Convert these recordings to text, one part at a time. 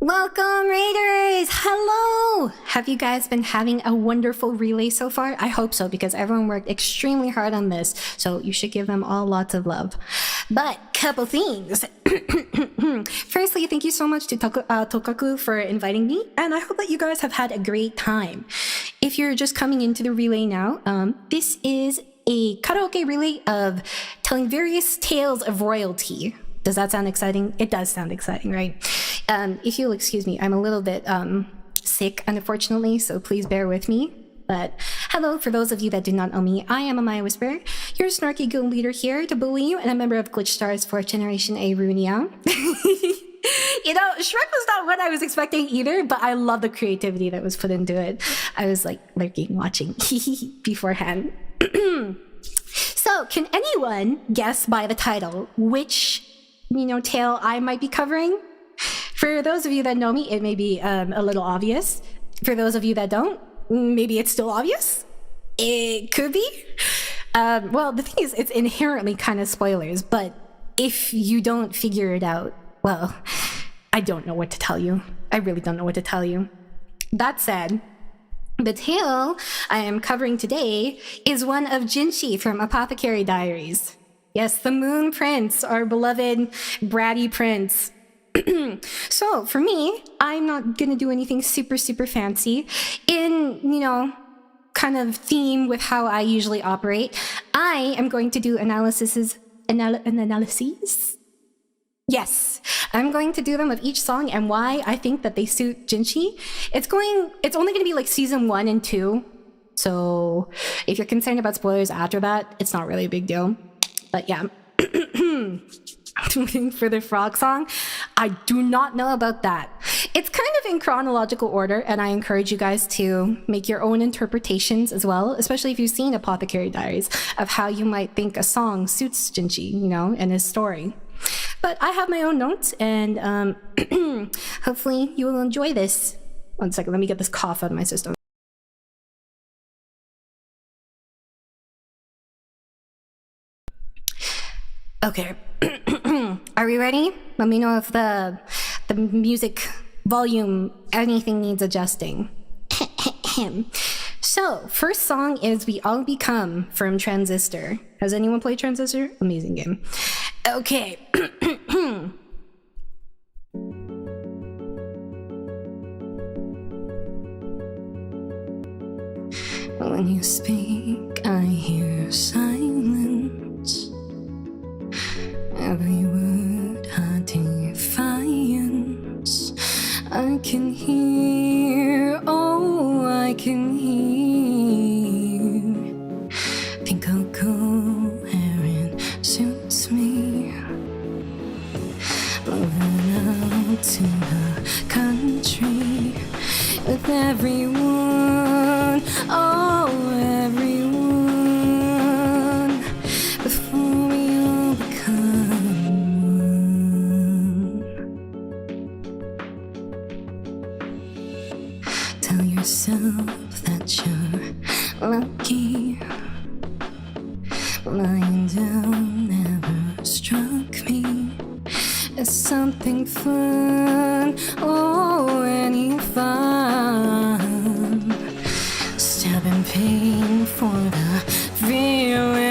Welcome, Raiders! Hello! Have you guys been having a wonderful relay so far? I hope so, because everyone worked extremely hard on this, so you should give them all lots of love. But, couple things. Firstly, thank you so much to Tokaku for inviting me, and I hope that you guys have had a great time. If you're just coming into the relay now, this is a karaoke relay of telling various tales of royalty. Does that sound exciting? It does sound exciting, right? If you'll excuse me, I'm a little bit sick, unfortunately, so please bear with me. But hello, for those of you that do not know me, I am Amaya Whisperer, your snarky guild leader here to bully you, and a member of Glitchstars 4th Generation Aerunia. You know, Shrek was not what I was expecting either, but I love the creativity that was put into it. I was like lurking, watching beforehand. So, can anyone guess by the title which, tale I might be covering? For those of you that know me, it may be a little obvious. For those of you that don't, maybe it's still obvious. It could be. Well, the thing is, it's inherently kind of spoilers, but if you don't figure it out, well, I don't know what to tell you. I really don't know what to tell you. That said, the tale I am covering today is one of Jinshi from Apothecary Diaries. Yes, the Moon Prince, our beloved bratty prince. So for me, I'm not gonna do anything super fancy in, kind of theme with how I usually operate. I am going to do analyses. Yes, I'm going to do them of each song and why I think that they suit Jinshi. It's only gonna be like season 1 and 2. So if you're concerned about spoilers after that, it's not really a big deal. But yeah. For the frog song, I do not know about that. It's kind of in chronological order, and I encourage you guys to make your own interpretations as well, especially if you've seen Apothecary Diaries, of how you might think a song suits Jinshi, and his story. But I have my own notes, and hopefully you will enjoy this. One second, let me get this cough out of my system. Okay. Are we ready? Let me know if the music volume, anything needs adjusting. So, first song is We All Become from Transistor. Has anyone played Transistor? Amazing game. Okay. When you speak, I hear silence. Every word a defiance. I can hear, oh, I can hear. Think I'll go where it suits me. Moving out to the country with everyone, oh, everyone. Before we all become one. Tell yourself that you're lucky. Lying down never struck me as something fun, oh, any fun. Stabbing pain for the feeling.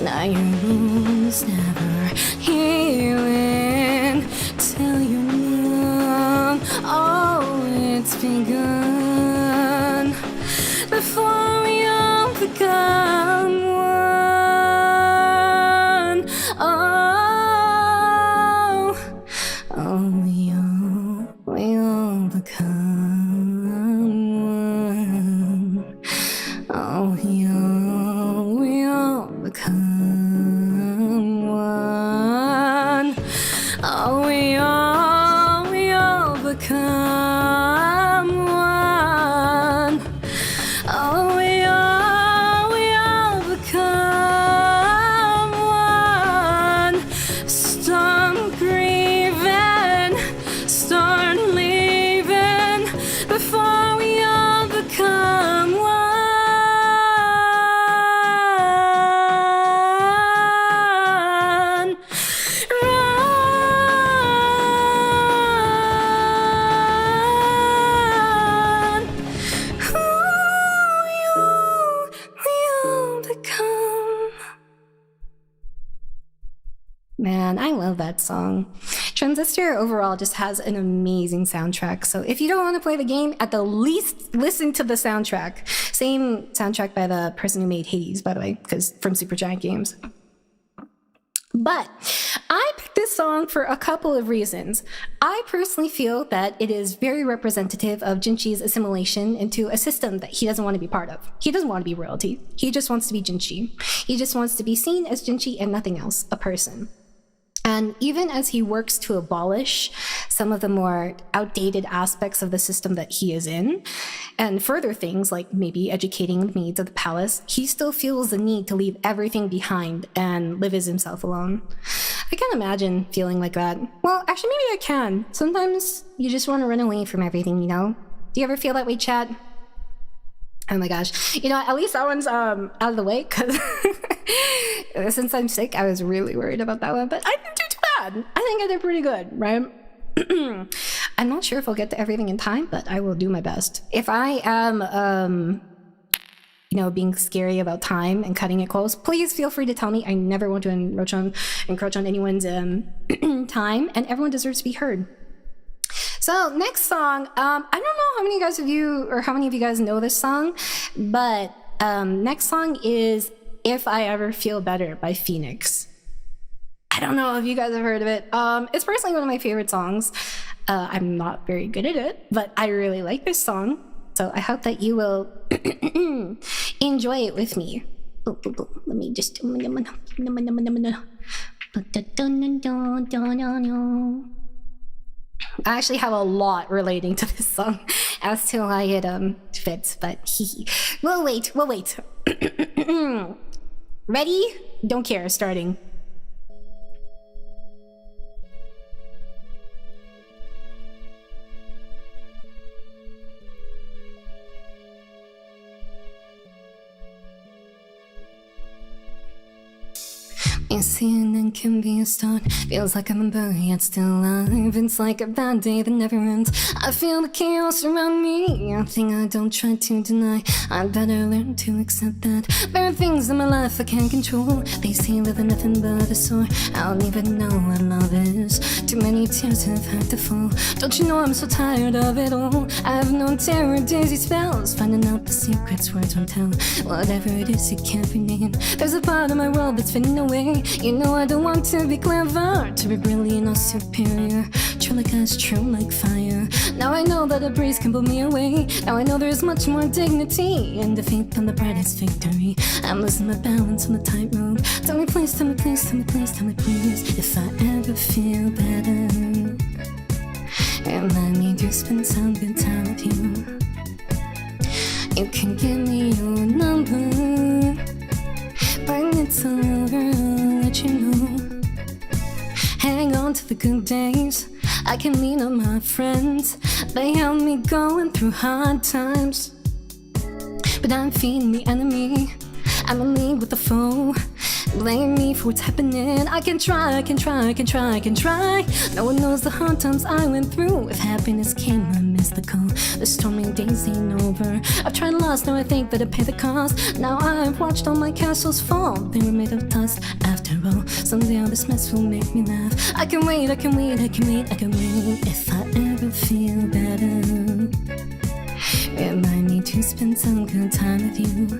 Now your wounds never healing. Till you're numb, oh, it's begun. Before we all become one. Oh, we all become one. Oh, we all become one. Oh, we all become one. Oh, we all become one. Stop grieving, start leaving. man, I love that song. Transistor overall just has an amazing soundtrack. So if you don't want to play the game, at the least listen to the soundtrack. Same soundtrack by the person who made Hades, by the way, because from Supergiant Games. But I picked this song for a couple of reasons. I personally feel that it is very representative of Jinchi's assimilation into a system that he doesn't want to be part of. He doesn't want to be royalty. He just wants to be Jinchi. He just wants to be seen as Jinchi and nothing else, a person. And even as he works to abolish some of the more outdated aspects of the system that he is in, and further things like maybe educating the maids of the palace, he still feels the need to leave everything behind and live as himself alone. I can't imagine feeling like that. Well, actually, maybe I can. Sometimes you just want to run away from everything, you know? Do you ever feel that way, chat? Oh my gosh. You know, at least that one's out of the way, because since I'm sick, I was really worried about that one, but I didn't do too bad. I think I did pretty good, right? I'm not sure if I'll get to everything in time, but I will do my best. If I am, you know, being scary about time and cutting it close, please feel free to tell me. I never want to encroach on anyone's time, and everyone deserves to be heard. So next song, I don't know how many of you guys know this song, but next song is If I Ever Feel Better by Phoenix. I don't know if you guys have heard of it. It's personally one of my favorite songs. I'm not very good at it, but I really like this song. So I hope that you will enjoy it with me. Let me just... I actually have a lot relating to this song as to why it fits, but we'll wait. Ready? Don't care, starting. You see, and then can be a start. Feels like I'm a bird, yet still alive. It's like a bad day that never ends. I feel the chaos around me, a thing I don't try to deny. I better learn to accept that there are things in my life I can't control. They say living nothing but a sore. I don't even know what love is. Too many tears have had to fall. Don't you know I'm so tired of it all? I have no terror, dizzy spells. Finding out the secrets words won't tell. Whatever it is, it can't be named. There's a part of my world that's fading away. You know I don't want to be clever, to be brilliant or superior. True like ice, true like fire. Now I know that a breeze can blow me away. Now I know there's much more dignity in defeat than the brightest victory. I'm losing my balance on the tightrope. Tell me please, tell me please, tell me please, tell me please, if I ever feel better. Remind me to spend some good time with you. You can give me your number. When it's all over, I'll let you know. Hang on to the good days. I can lean on my friends. They help me going through hard times. But I'm feeding the enemy. I'm in league with the foe. Blame me for what's happening. I can try. No one knows the hard times I went through. If happiness came, I missed the call. The stormy days ain't over. I've tried lost, now I think that I pay the cost. Now I've watched all my castles fall. They were made of dust after all. Someday all this mess will make me laugh. I can wait. If I ever feel better, remind me to spend some good time with you.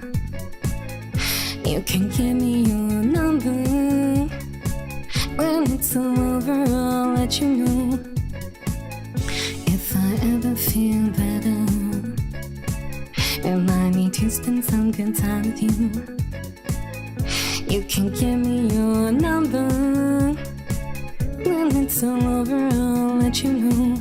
You can give me your number. When it's all over, I'll let you know. If I ever feel better, remind me to spend some good time with you. You can give me your number. When it's all over, I'll let you know.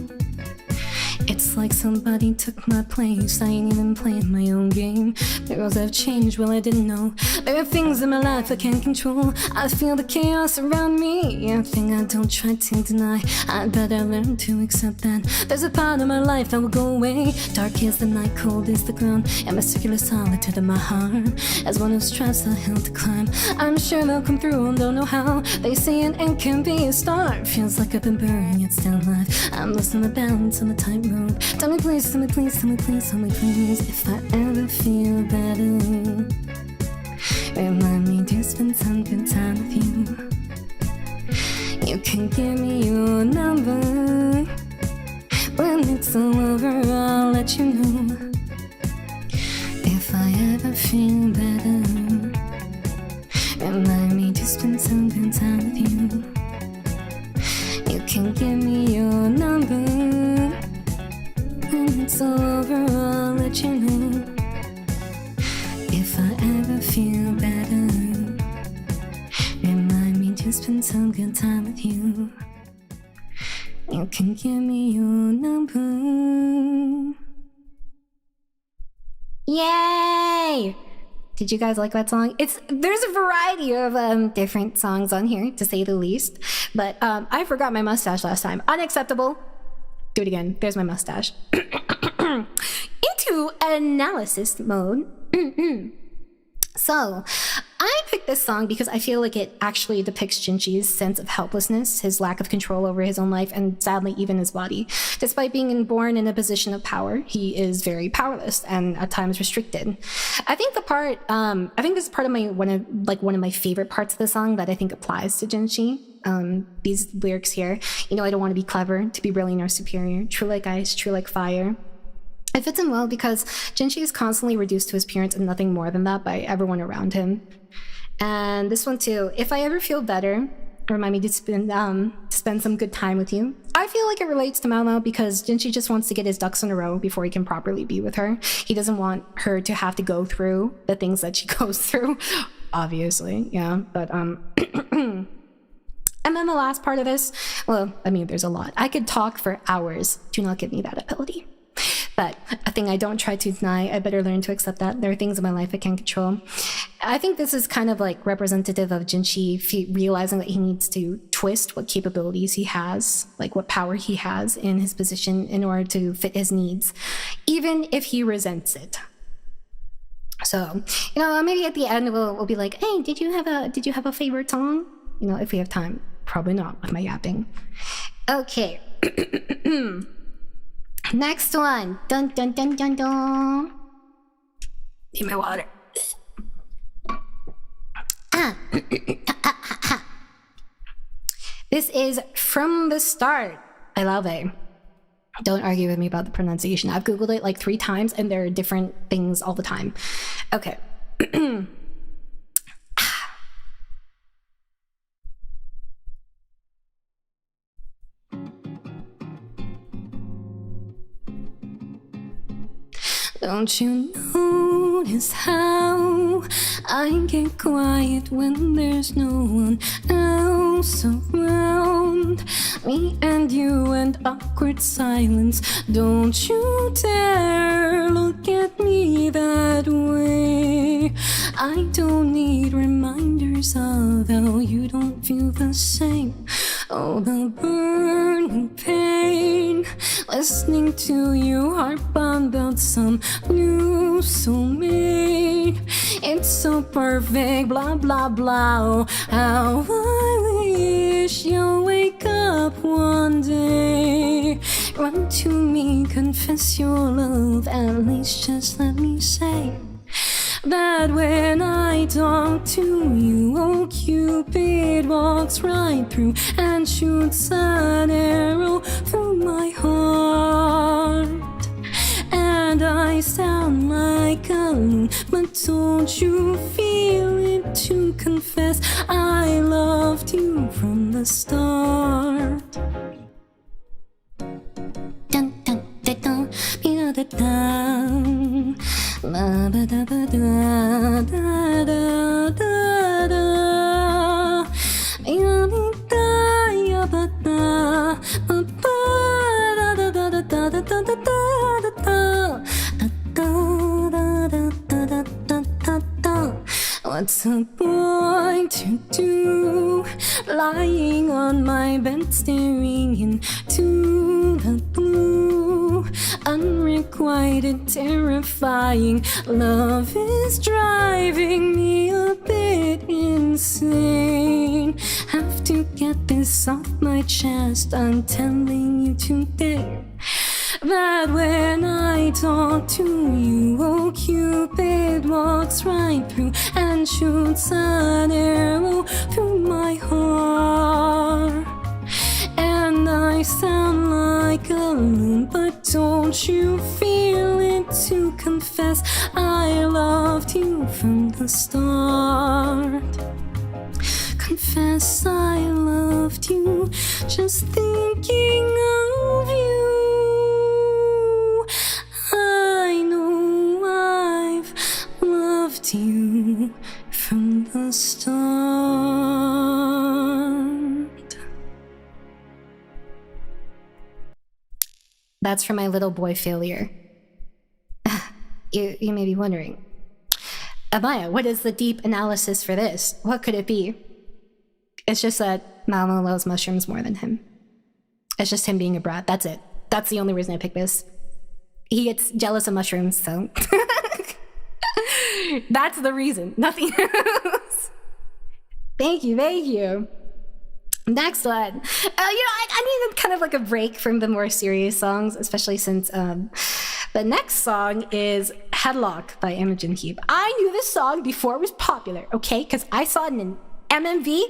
It's like somebody took my place. I ain't even playing my own game. The rules have changed, well I didn't know. There are things in my life I can't control. I feel the chaos around me, a thing I don't try to deny. I better learn to accept that there's a part of my life that will go away. Dark is the night, cold is the ground, and my circular solitude in my heart. As one who strives the hill to climb, I'm sure they'll come through and don't know how. They say an end can be a start. Feels like I've been burning, yet still alive. I'm losing my balance on the tightrope. Tell me please, tell me please, tell me please, tell me please, if I ever feel better. Remind me to spend some good time with you. You can give me your number. When it's all over, I'll let you know. If I ever feel better, remind me to spend some good time with you. You can give me your number. When it's all over, I'll let you know. If I ever feel better, remind me to spend some good time with you. You can give me your number. Yay! Did you guys like that song? There's a variety of different songs on here, to say the least. But I forgot my mustache last time. Unacceptable. Do it again. There's my mustache. Into analysis mode. So, I picked this song because I feel like it actually depicts Jinchi's sense of helplessness, his lack of control over his own life, and sadly even his body. Despite being born in a position of power, he is very powerless and at times restricted. I think this is part of one of my favorite parts of the song that I think applies to Jinchi. These lyrics here, I don't want to be clever, to be brilliant or superior, true like ice, true like fire. It fits him well because Jinchi is constantly reduced to his appearance and nothing more than that by everyone around him. And this one too, if I ever feel better, remind me to spend some good time with you. I feel like it relates to Mao Mao because Jinchi just wants to get his ducks in a row before he can properly be with her. He doesn't want her to have to go through the things that she goes through, obviously, yeah. But and then the last part of this, there's a lot. I could talk for hours. Do not give me that ability. But a thing I don't try to deny, I better learn to accept that. There are things in my life I can't control. I think this is kind of like representative of Jinchi realizing that he needs to twist what capabilities he has, like what power he has in his position in order to fit his needs, even if he resents it. So, maybe at the end we'll be like, hey, did you have a favorite song? If we have time. Probably not with my yapping. Okay. Next one. Dun dun dun dun dun. Need my water. This is From the Start. I love it. Don't argue with me about the pronunciation. I've Googled it like 3 times and there are different things all the time. Okay. Don't you notice how I get quiet when there's no one else around? Me and you and awkward silence. Don't you dare look at me that way. I don't need reminders of how you don't feel the same. Oh, the burning pain, listening to you harp on about some new soulmate. It's so perfect, blah blah blah. How I wish you'll wake up one day. Run to me, confess your love, at least just let me say that when I talk to you, oh Cupid walks right through and shoots an arrow through my heart. And I sound like a loon, but don't you feel it to confess I loved you from the start. Dun dun dun dun, da da da. La ba da ba da da da da da. Ya ni da ya ba da ba ba da da da da da da da da da da da. What's a boy to do, lying on my bed staring into the blue? Unrequited, terrifying love is driving me a bit insane. Have to get this off my chest. I'm telling you today that when I talk to you, oh Cupid walks right through and shoots an arrow through my heart. I sound like a loon, but don't you feel it to confess I loved you from the start? Confess I loved you, just thinking of you. I know I've loved you from the start. That's for my little boy failure. You may be wondering, Amaya, what is the deep analysis for this? What could it be? It's just that Malmo loves mushrooms more than him. It's just him being a brat. That's it. That's the only reason I picked this. He gets jealous of mushrooms, so... That's the reason. Nothing else. Thank you, thank you. Next one. I needed kind of like a break from the more serious songs, especially since the next song is Headlock by Imogen Heap. I knew this song before it was popular, okay? Because I saw it in an MMV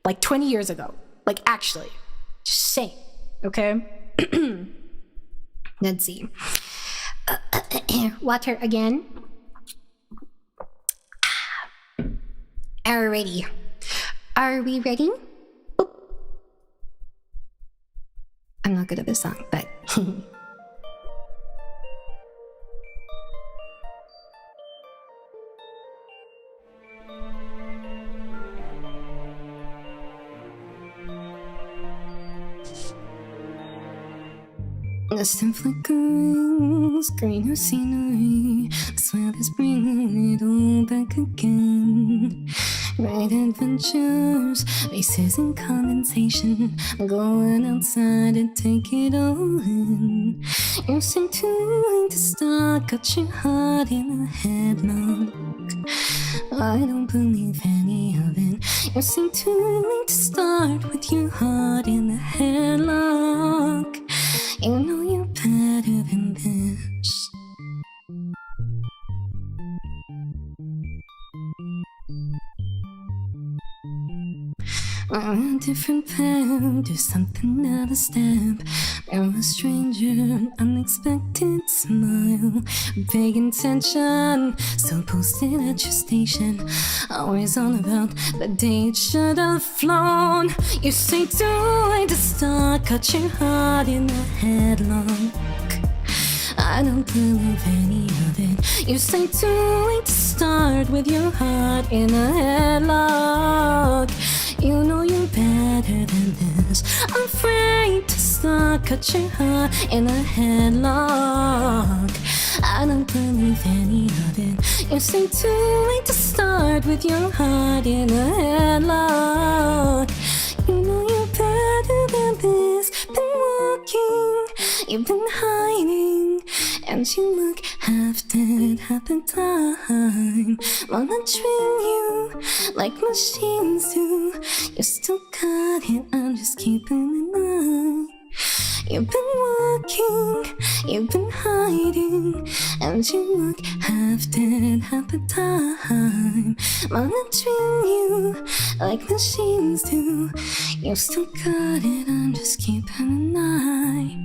like 20 years ago. Like, actually. Just saying, okay? Let's see. Water again. Alrighty. Are we ready? Oop. I'm not good at this song, but... Distant flickering, screen or scenery. I swear this bringing it all back again. Great adventures, races and condensation. Going outside and take it all in. You seem too late to start, got your heart in a headlock. I don't believe any of it. You seem too late to start with your heart in a headlock. You know you're better than this. On a different path, do something out of step. You're a stranger, an unexpected smile. Big intention, still posted at your station. Always on about the day it should have flown. You say too late to start, cut your heart in a headlock. I don't believe any of it. You say too late to start with your heart in a headlock. You know you're better than this. Afraid to start, cut your heart in a headlock. I don't believe any of it. You say too late to start with your heart in a headlock. You know you're better than this. Been walking, you've been hiding, and you look half dead half the time. Wanna train you like machines do. You still got it, I'm just keeping an eye. You've been walking, you've been hiding, and you look half dead half the time. Wanna train you like machines do. You still got it, I'm just keeping an eye.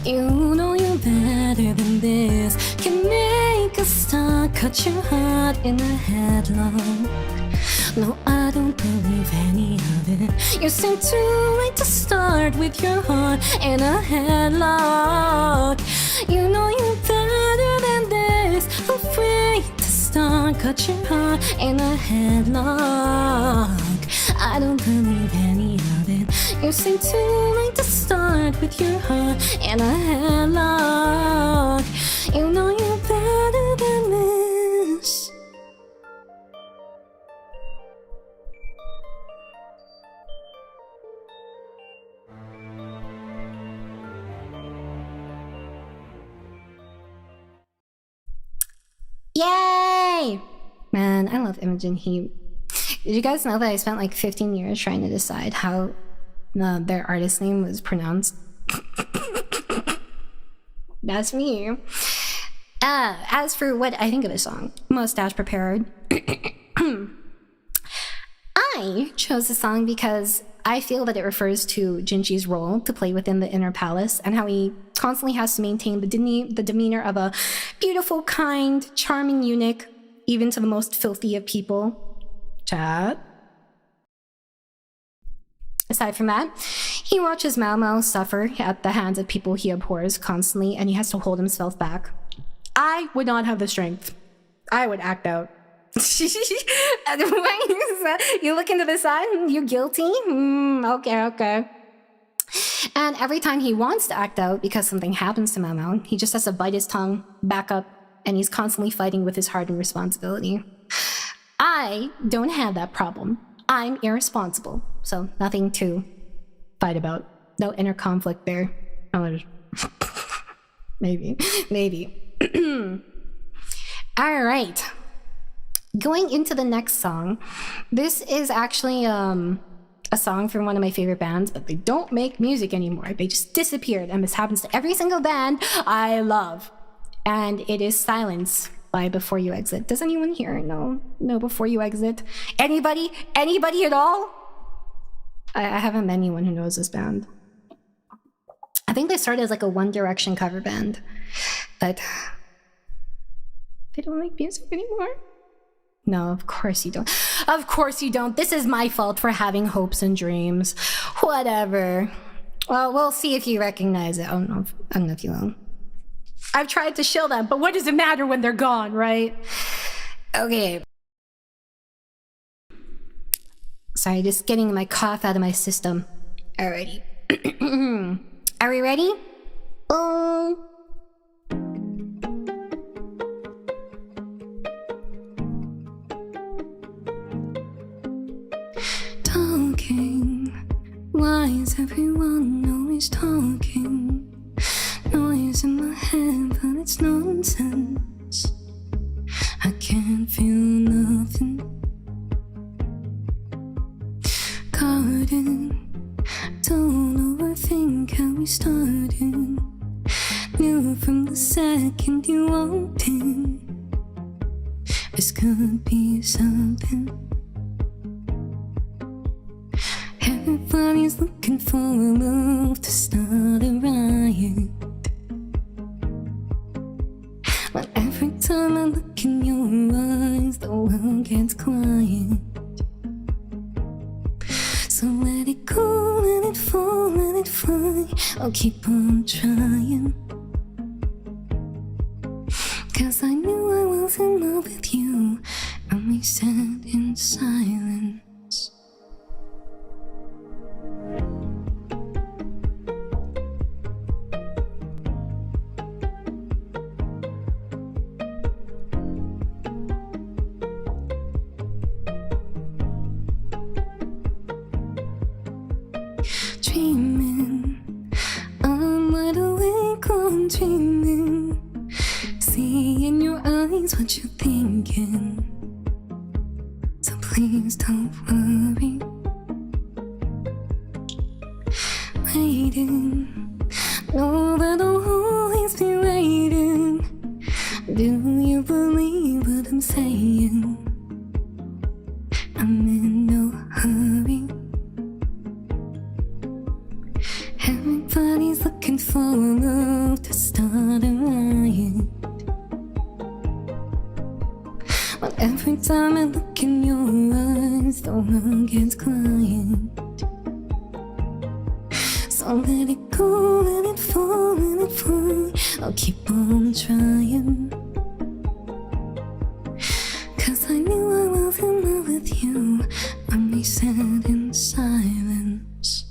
You know you're better than this. Can make a start, cut your heart in a headlock. No, I don't believe any of it. You seem too late to start with your heart in a headlock. You know you're better than this. Afraid to start, cut your heart in a headlock. I don't believe any of it. You seem too late to start with your heart in a headlock. You know you're better than this. Yay! Man, I love Imogen Heap. Did you guys know that I spent like 15 years trying to decide how their artist name was pronounced? That's me. As for what I think of the song, Mustache Prepared, I chose the song because I feel that it refers to Jinchi's role to play within the inner palace and how he constantly has to maintain the demeanor of a beautiful, kind, charming eunuch, even to the most filthy of people. Chat. Aside from that, he watches Mao Mao suffer at the hands of people he abhors constantly, and he has to hold himself back. I would not have the strength. I would act out. You look into the side, you're guilty? Okay. And every time he wants to act out because something happens to Mao Mao, he just has to bite his tongue, back up, and he's constantly fighting with his heart and responsibility. I don't have that problem. I'm irresponsible, so nothing to fight about. No inner conflict there. Maybe. All right. Going into the next song, this is actually a song from one of my favorite bands, but they don't make music anymore. They just disappeared, and this happens to every single band I love. And it is Silence by Before You Exit. Does anyone here know Before You Exit? Anybody at all? I haven't met anyone who knows this band. I think they started as like a One Direction cover band, but they don't make music anymore. No, of course you don't. Of course you don't. This is my fault for having hopes and dreams. Whatever. Well, we'll see if you recognize it. I don't know if you will. I've tried to shill them, but what does it matter when they're gone, right? Okay. Sorry, just getting my cough out of my system. Alrighty. Are we ready? Talking. Why is everyone always talking? Noise in my head, but it's nonsense. I can't feel nothing. Garden. Don't overthink how we started. Knew from the second you walked in, this could be something. Everybody's looking for a move to start a riot. But every time I look in your eyes, the world gets quiet. So let it go, let it fall, let it fly. I'll keep on trying. 'Cause I knew I was in love with you, and we sat in silence. Dreaming, I'm wide awake, I'm dreaming. See in your eyes what you're thinking. So please don't worry. Waiting, know that I'll always be waiting. Do you believe what I'm saying? I'm in no hurry. Everybody's looking for a move to start a riot. But every time I look in your eyes, the world gets quiet. So let it go, let it fall, let it fly. I'll keep on trying. 'Cause I knew I was in love with you when we sat in silence.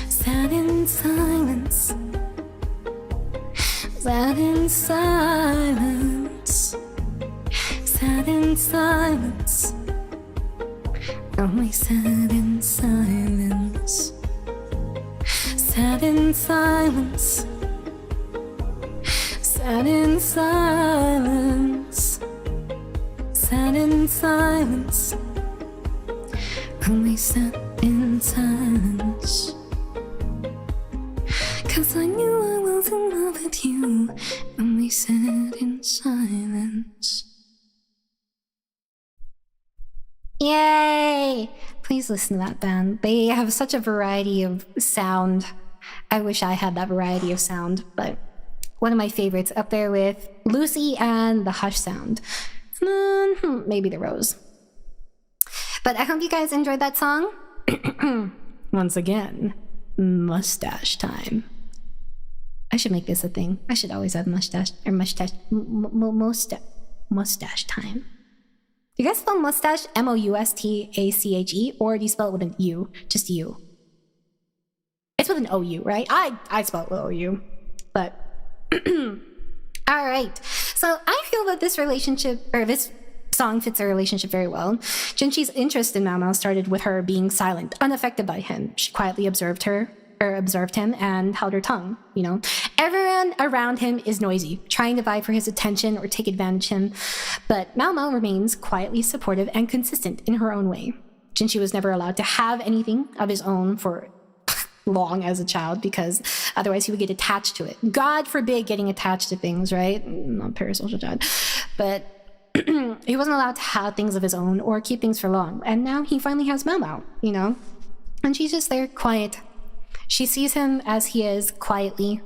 Sat in silence. Sat in silence. Sat in silence. Only sat in silence. Sat in silence. Sat in silence. Sat in silence. Only sat in silence. 'Cause I knew I was in love with you. Only sat in silence. Yay! Please listen to that band. They have such a variety of sound. I wish I had that variety of sound, but one of my favorites, up there with Lucy and the Hush sound. And then, maybe the Rose. But I hope you guys enjoyed that song. Once again, mustache time. I should make this a thing. I should always have mustache time. Do you guys spell mustache M-O-U-S-T-A-C-H-E, or do you spell it with an U? Just U. It's with an O-U, right? I spell it with O-U, but all right. So I feel that this relationship, or this song, fits their relationship very well. Jinxi's interest in Mao Mao started with her being silent, unaffected by him. She quietly observed him and held her tongue, you know. Everyone around him is noisy, trying to vie for his attention or take advantage of him, but Mao Mao remains quietly supportive and consistent in her own way. Jinxi was never allowed to have anything of his own for long as a child, because otherwise he would get attached to it. God forbid getting attached to things, right? Not parasocial child. But he wasn't allowed to have things of his own or keep things for long. And now he finally has Mao Mao, you know? And she's just there, quiet. She sees him as he is, quietly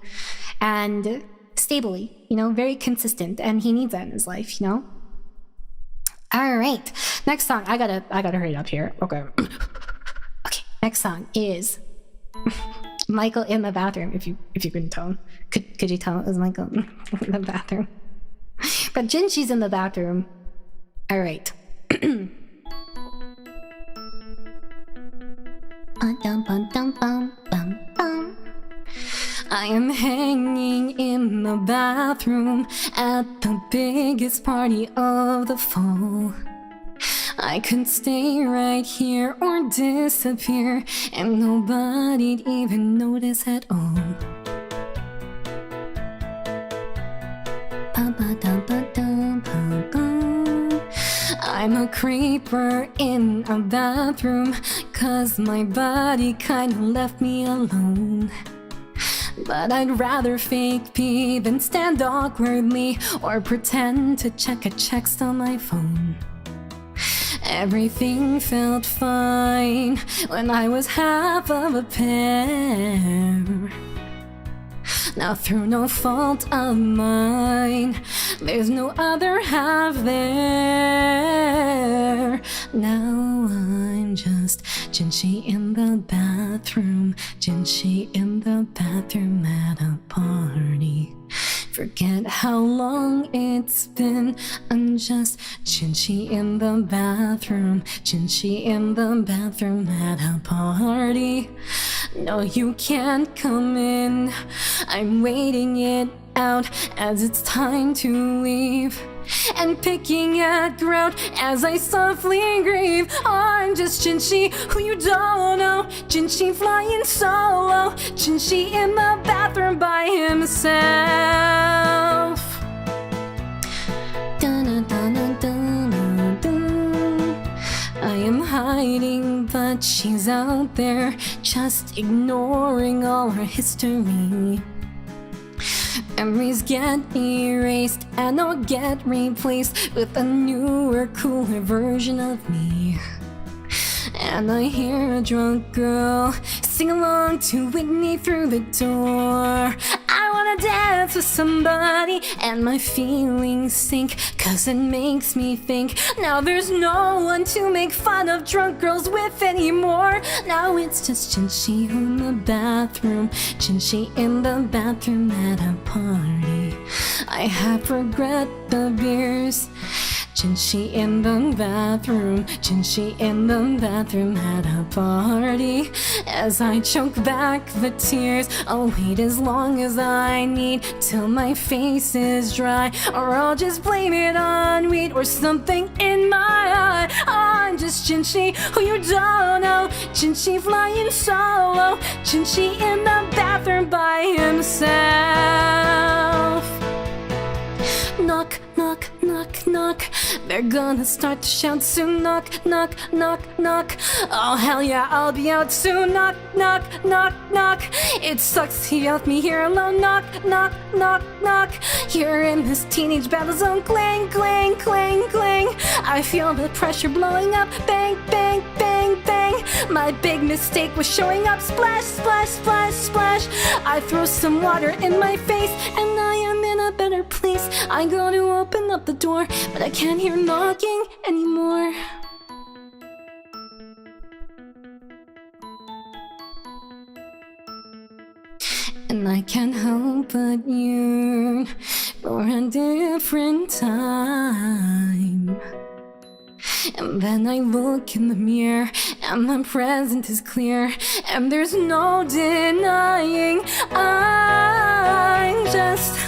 and stably, you know, very consistent, and he needs that in his life, you know? All right, next song. I gotta hurry up here. Okay. Okay, next song is Michael in the bathroom. If you couldn't tell, could you tell it was Michael in the bathroom? But Jinxi's in the bathroom. All right. I am hanging in the bathroom at the biggest party of the fall. I could stay right here or disappear, and nobody'd even notice at all. I'm a creeper in a bathroom, 'cause my body kinda left me alone. But I'd rather fake pee than stand awkwardly or pretend to check a text on my phone. Everything felt fine when I was half of a pear. Now through no fault of mine, there's no other half there. Now I'm just Jinxi in the bathroom, Jinxi in the bathroom at a party. Forget how long it's been, I'm just Jinxi in the bathroom, Jinxi in the bathroom at a party. No, you can't come in, I'm waiting it out as it's time to leave, and picking at ground as I softly grieve. I'm just Jinxi, who you don't know, Jinxi flying solo, Jinxi in the bathroom by himself. I am hiding, but she's out there, just ignoring all her history. Memories get erased and I'll get replaced with a newer, cooler version of me. And I hear a drunk girl sing along to Whitney through the door. I wanna dance with somebody and my feelings sink, 'cause it makes me think now there's no one to make fun of drunk girls with anymore. Now it's just Jinxi in the bathroom, Jinxi in the bathroom at a party. I have regret the beers, Jinchi in the bathroom, Jinchi in the bathroom at a party. As I choke back the tears, I'll wait as long as I need till my face is dry, or I'll just blame it on weed or something in my eye. I'm just Jinchi, who you don't know. Jinchi flying solo, Jinchi in the bathroom by himself. Knock, knock, knock, knock. They're gonna start to shout soon. Knock, knock, knock, knock. Oh hell yeah, I'll be out soon. Knock, knock, knock, knock. It sucks he left me here alone. Knock, knock, knock, knock. You're in this teenage battle zone. Clang, clang, clang, clang. I feel the pressure blowing up. Bang, bang, bang, bang. My big mistake was showing up. Splash, splash, splash, splash. I throw some water in my face and I am in a better place. I go to open up the door, but I can't hear knocking anymore. And I can't help but yearn for a different time. And then I look in the mirror and my present is clear, and there's no denying I'm just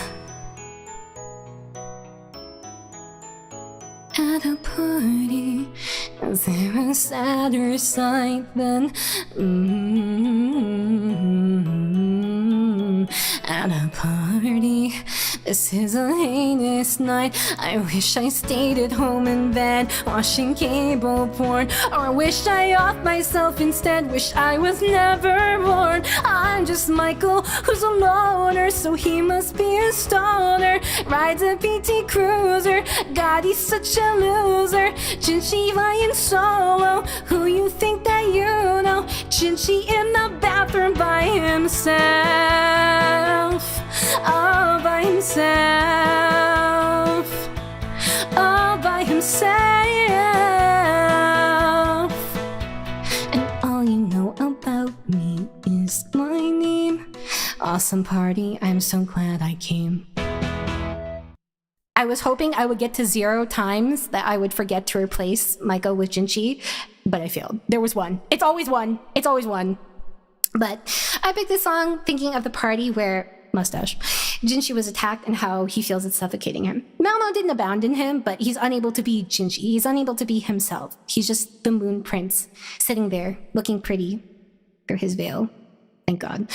at a party. Is there a sadder sight than at a party? This is a heinous night. I wish I stayed at home in bed watching cable porn, or wish I off myself instead. Wish I was never born. I'm just Michael, who's a loner, so he must be a stoner. Rides a PT Cruiser, God, he's such a loser. Jinchi flying solo, who you think that you know? Jinchi in the bathroom by himself. All by himself. All by himself. And all you know about me is my name. Awesome party, I'm so glad I came. I was hoping I would get to 0 times that I would forget to replace Michael with Jinchi, but I failed. There was one. It's always one. It's always one. But I picked this song thinking of the party where mustache Jinchi was attacked and how he feels it's suffocating him. Malmo didn't abandon him, but he's unable to be Jinchi. He's unable to be himself. He's just the moon prince sitting there looking pretty through his veil. Thank God.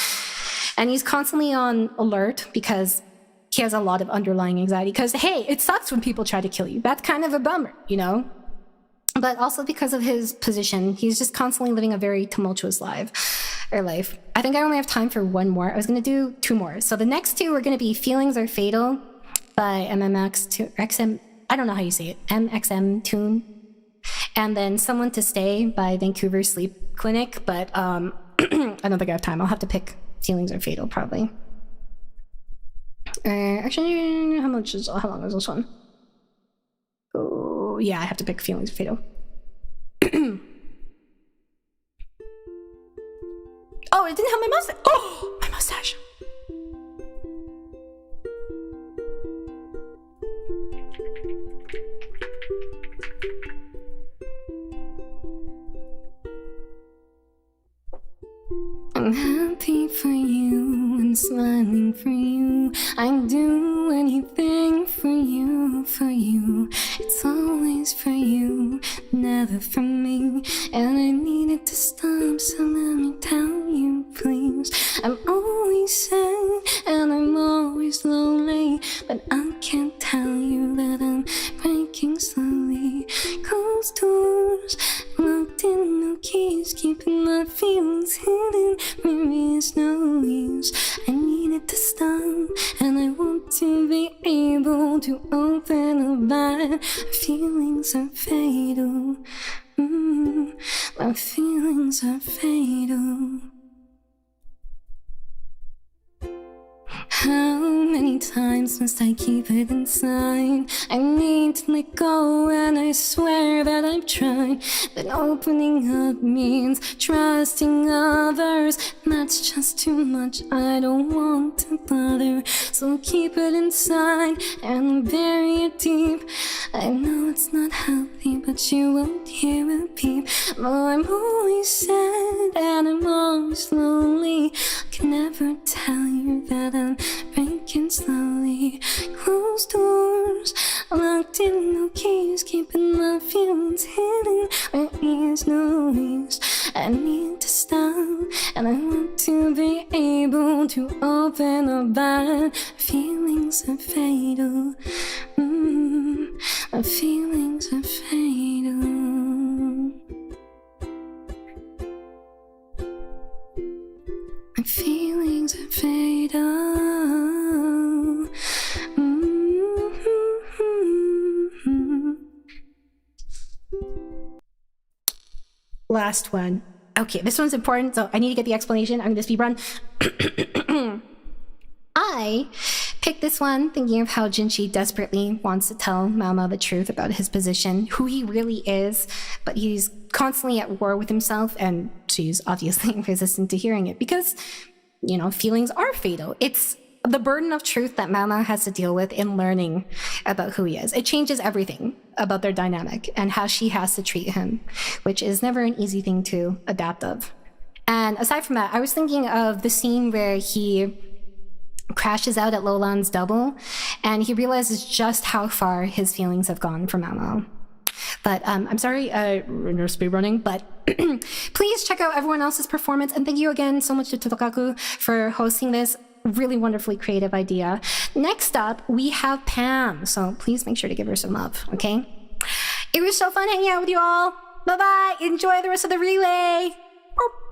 And he's constantly on alert because he has a lot of underlying anxiety, because hey, it sucks when people try to kill you. That's kind of a bummer, you know? But also because of his position, he's just constantly living a very tumultuous life. I think I only have time for one more. I was going to do 2 more. So the next 2 are going to be Feelings Are Fatal by XM, I don't know how you say it, MXM Tune. And then Someone to Stay by Vancouver Sleep Clinic. But I don't think I have time. I'll have to pick Feelings Are Fatal probably. Actually, how long is this one? Oh, yeah, I have to pick Feelings Are Fatal. Oh, it didn't have my mustache. Oh, my mustache. I'm happy for you and smiling for you. I'd do anything for you, for you. It's always for you, never for me. And I needed to stop, so let me tell you, please. I'm always sad and I'm always lonely, but I can't tell you that I'm breaking slowly. Closed doors, locked in, no keys, keeping my feelings hidden. Maybe it's no use. I needed to stop, and I want to be able to open up. My feelings are fatal. My feelings are fatal. How many many times must I keep it inside? I need to let go, and I swear that I've tried. But opening up means trusting others. That's just too much, I don't want to bother. So keep it inside and bury it deep. I know it's not healthy, but you won't hear a peep. Oh, I'm always sad and I'm always lonely. Can never tell you that I'm breaking slowly. Closed doors, locked in, no keys, keeping my feelings hidden where there's no ease. I need to stop, and I want to be able to open up, but feelings are fatal. My feelings are fatal. My feelings are fatal. Last one. Okay, this one's important, so I need to get the explanation. I'm gonna speed run. I picked this one thinking of how Jinchi desperately wants to tell Mama the truth about his position, who he really is, but he's constantly at war with himself, and she's obviously resistant to hearing it because, you know, feelings are fatal. It's the burden of truth that Mama has to deal with in learning about who he is. It changes everything about their dynamic and how she has to treat him, which is never an easy thing to adapt of. And aside from that, I was thinking of the scene where he crashes out at Lolan's double and he realizes just how far his feelings have gone for Mama. But I'm sorry, we're speed running, but please check out everyone else's performance. And thank you again so much to Totokaku for hosting this really wonderfully creative idea. Next up, we have Pam. So please make sure to give her some love, okay? It was so fun hanging out with you all. Bye-bye. Enjoy the rest of the relay. Boop.